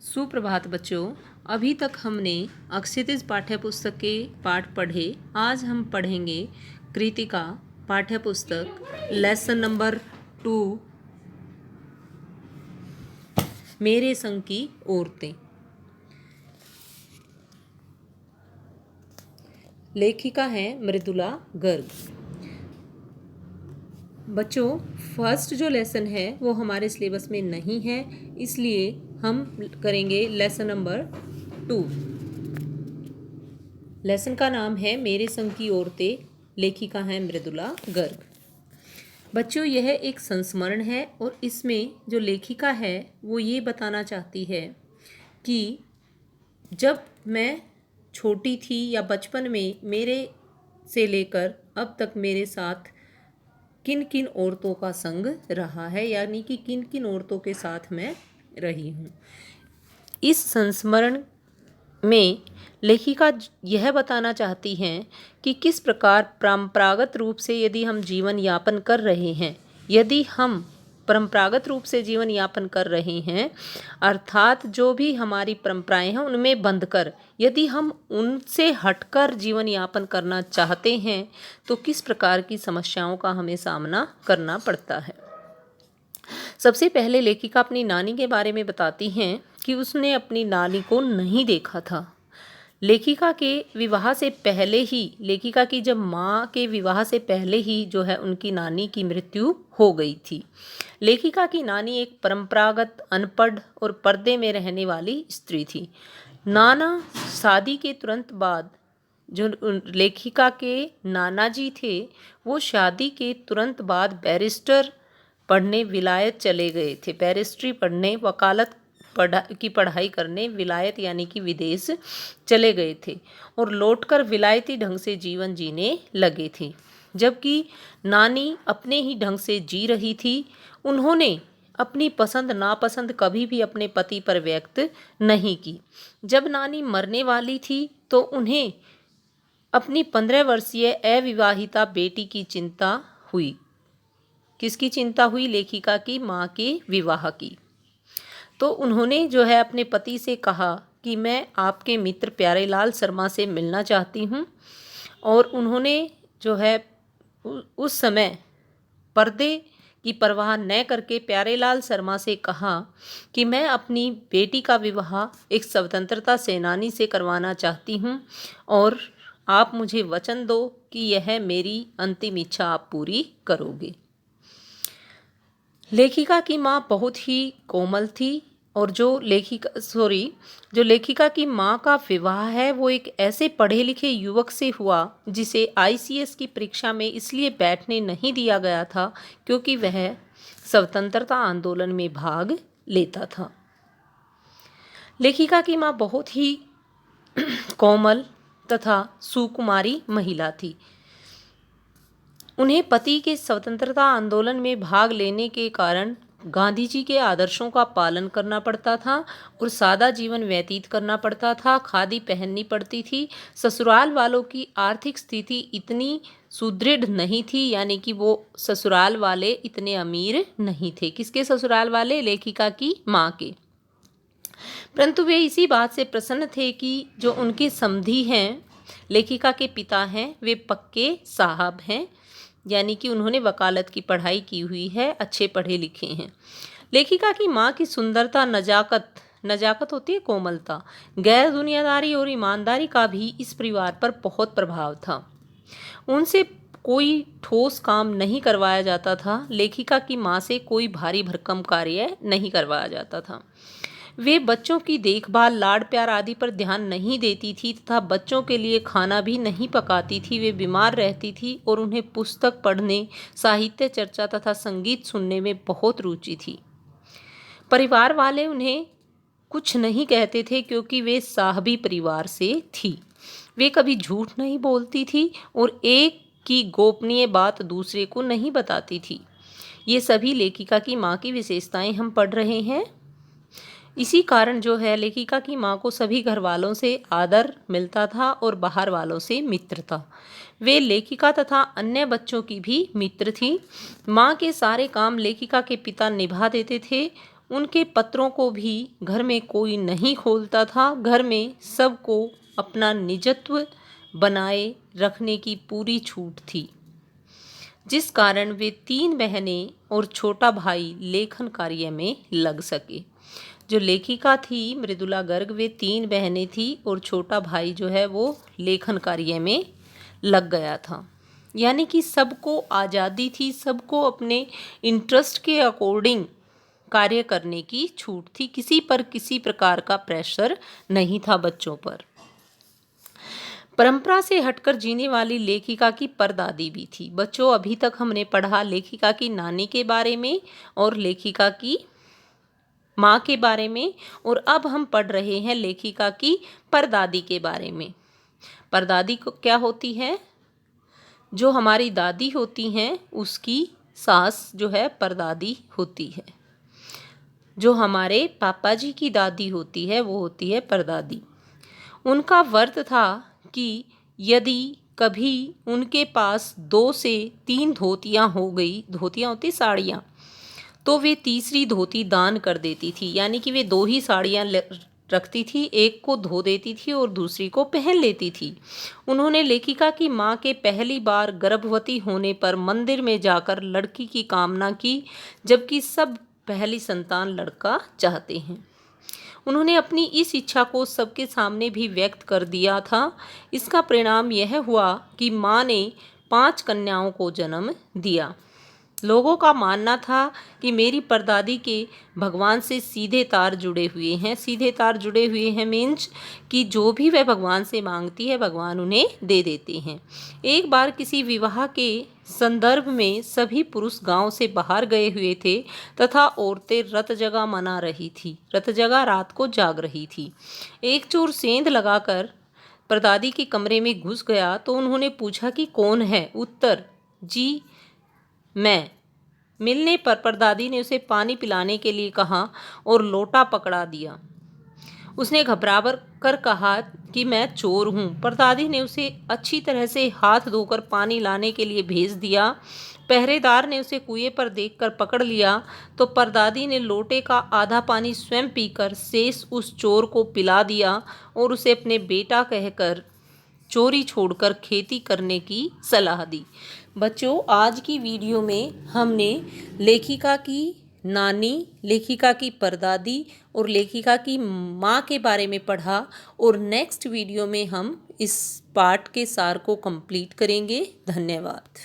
सुप्रभात बच्चों। अभी तक हमने अक्षितिज पाठ्य पुस्तक के पाठ पढ़े। आज हम पढ़ेंगे कृतिका पाठ्य पुस्तक लेसन नंबर 2 मेरे संग की औरतें। लेखिका है मृदुला गर्ग। बच्चों, फर्स्ट जो लेसन है वो हमारे सिलेबस में नहीं है, इसलिए हम करेंगे लेसन नंबर 2। लेसन का नाम है मेरे संग की औरतें। लेखिका है मृदुला गर्ग। बच्चों, यह एक संस्मरण है और इसमें जो लेखिका है वो ये बताना चाहती है कि जब मैं छोटी थी या बचपन में मेरे से लेकर अब तक मेरे साथ किन किन औरतों का संग रहा है, यानी कि किन किन औरतों के साथ मैं रही हूँ। इस संस्मरण में लेखिका यह बताना चाहती हैं कि किस प्रकार परंपरागत रूप से यदि हम जीवन यापन कर रहे हैं, यदि हम परंपरागत रूप से जीवन यापन कर रहे हैं अर्थात जो भी हमारी परंपराएं हैं उनमें बंधकर यदि हम उनसे हटकर जीवन यापन करना चाहते हैं तो किस प्रकार की समस्याओं का हमें सामना करना पड़ता है। सबसे पहले लेखिका अपनी नानी के बारे में बताती हैं कि उसने अपनी नानी को नहीं देखा था। लेखिका के विवाह से पहले ही, लेखिका की जब माँ के विवाह से पहले ही जो है उनकी नानी की मृत्यु हो गई थी। लेखिका की नानी एक परंपरागत अनपढ़ और पर्दे में रहने वाली स्त्री थी। नाना शादी के तुरंत बाद जो लेखिका के नाना जी थे वो शादी के तुरंत बाद बैरिस्टर पढ़ने विलायत चले गए थे। बैरिस्ट्री पढ़ने, वकालत की पढ़ाई करने विलायत यानी कि विदेश चले गए थे और लौटकर विलायती ढंग से जीवन जीने लगे थे। जबकि नानी अपने ही ढंग से जी रही थी। उन्होंने अपनी पसंद नापसंद कभी भी अपने पति पर व्यक्त नहीं की। जब नानी मरने वाली थी तो उन्हें अपनी 15 वर्षीय अविवाहिता बेटी की चिंता हुई। किसकी चिंता हुई? लेखिका की माँ के विवाह की। तो उन्होंने जो है अपने पति से कहा कि मैं आपके मित्र प्यारेलाल शर्मा से मिलना चाहती हूँ। और उन्होंने जो है उस समय पर्दे की परवाह न करके प्यारेलाल शर्मा से कहा कि मैं अपनी बेटी का विवाह एक स्वतंत्रता सेनानी से करवाना चाहती हूँ और आप मुझे वचन दो कि यह मेरी अंतिम इच्छा आप पूरी करोगे। लेखिका की माँ बहुत ही कोमल थी और जो लेखिका की माँ का विवाह है वो एक ऐसे पढ़े लिखे युवक से हुआ जिसे आईसीएस की परीक्षा में इसलिए बैठने नहीं दिया गया था क्योंकि वह स्वतंत्रता आंदोलन में भाग लेता था। लेखिका की माँ बहुत ही कोमल तथा सुकुमारी महिला थी। उन्हें पति के स्वतंत्रता आंदोलन में भाग लेने के कारण गांधी जी के आदर्शों का पालन करना पड़ता था और सादा जीवन व्यतीत करना पड़ता था। खादी पहननी पड़ती थी। ससुराल वालों की आर्थिक स्थिति इतनी सुदृढ़ नहीं थी, यानी कि वो ससुराल वाले इतने अमीर नहीं थे। किसके ससुराल वाले? लेखिका की माँ के। परंतु वे इसी बात से प्रसन्न थे कि जो उनके समधी हैं, लेखिका के पिता हैं, वे पक्के साहब हैं, यानी कि उन्होंने वकालत की पढ़ाई की हुई है, अच्छे पढ़े लिखे हैं। लेखिका की माँ की सुंदरता, नजाकत होती है कोमलता, गैर दुनियादारी और ईमानदारी का भी इस परिवार पर बहुत प्रभाव था। उनसे कोई ठोस काम नहीं करवाया जाता था। लेखिका की माँ से कोई भारी भरकम कार्य नहीं करवाया जाता था। वे बच्चों की देखभाल, लाड़ प्यार आदि पर ध्यान नहीं देती थी तथा बच्चों के लिए खाना भी नहीं पकाती थी। वे बीमार रहती थी और उन्हें पुस्तक पढ़ने, साहित्य चर्चा तथा संगीत सुनने में बहुत रुचि थी। परिवार वाले उन्हें कुछ नहीं कहते थे क्योंकि वे साहबी परिवार से थी। वे कभी झूठ नहीं बोलती थी और एक की गोपनीय बात दूसरे को नहीं बताती थी। ये सभी लेखिका की माँ की विशेषताएं हम पढ़ रहे हैं। इसी कारण जो है लेखिका की माँ को सभी घर वालों से आदर मिलता था और बाहर वालों से मित्रता। वे लेखिका तथा अन्य बच्चों की भी मित्र थी। माँ के सारे काम लेखिका के पिता निभा देते थे। उनके पत्रों को भी घर में कोई नहीं खोलता था। घर में सबको अपना निजत्व बनाए रखने की पूरी छूट थी, जिस कारण वे 3 बहनें और छोटा भाई लेखन कार्य में लग सके। जो लेखिका थी मृदुला गर्ग, वे 3 बहनें थी और छोटा भाई जो है वो लेखन कार्य में लग गया था। यानी कि सबको आज़ादी थी, सबको अपने इंटरेस्ट के अकॉर्डिंग कार्य करने की छूट थी। किसी पर किसी प्रकार का प्रेशर नहीं था बच्चों पर। परंपरा से हटकर जीने वाली लेखिका की परदादी भी थी। बच्चों, अभी तक हमने पढ़ा लेखिका की नानी के बारे में और लेखिका की माँ के बारे में, और अब हम पढ़ रहे हैं लेखिका की परदादी के बारे में। परदादी को क्या होती है? जो हमारी दादी होती हैं उसकी सास जो है परदादी होती है। जो हमारे पापा जी की दादी होती है वो होती है परदादी। उनका व्रत था कि यदि कभी उनके पास 2 से 3 धोतियाँ हो गई, धोतियाँ होती साड़ियाँ, तो वे तीसरी धोती दान कर देती थी। यानी कि वे 2 ही साड़ियाँ रखती थी, एक को धो देती थी और दूसरी को पहन लेती थी। उन्होंने लेखिका की माँ के पहली बार गर्भवती होने पर मंदिर में जाकर लड़की की कामना की, जबकि सब पहली संतान लड़का चाहते हैं। उन्होंने अपनी इस इच्छा को सबके सामने भी व्यक्त कर दिया था। इसका परिणाम यह हुआ कि माँ ने 5 कन्याओं को जन्म दिया। लोगों का मानना था कि मेरी परदादी के भगवान से सीधे तार जुड़े हुए हैं। सीधे तार जुड़े हुए हैं मीन्स कि जो भी वह भगवान से मांगती है भगवान उन्हें दे देते हैं। एक बार किसी विवाह के संदर्भ में सभी पुरुष गांव से बाहर गए हुए थे तथा औरतें रत जगह मना रही थी। रत जगह रात को जाग रही थी। एक चोर सेंध लगाकर परदादी के कमरे में घुस गया तो उन्होंने पूछा कि कौन है? उत्तर, जी मैं। मिलने पर परदादी ने उसे पानी पिलाने के लिए कहा और लोटा पकड़ा दिया। उसने घबरा कर कहा कि मैं चोर हूँ। परदादी ने उसे अच्छी तरह से हाथ धोकर पानी लाने के लिए भेज दिया। पहरेदार ने उसे कुएं पर देखकर पकड़ लिया तो परदादी ने लोटे का आधा पानी स्वयं पीकर शेष उस चोर को पिला दिया और उसे अपने बेटा कहकर चोरी छोड़कर खेती करने की सलाह दी। बच्चों, आज की वीडियो में हमने लेखिका की नानी, लेखिका की परदादी और लेखिका की माँ के बारे में पढ़ा, और नेक्स्ट वीडियो में हम इस पार्ट के सार को कंप्लीट करेंगे। धन्यवाद।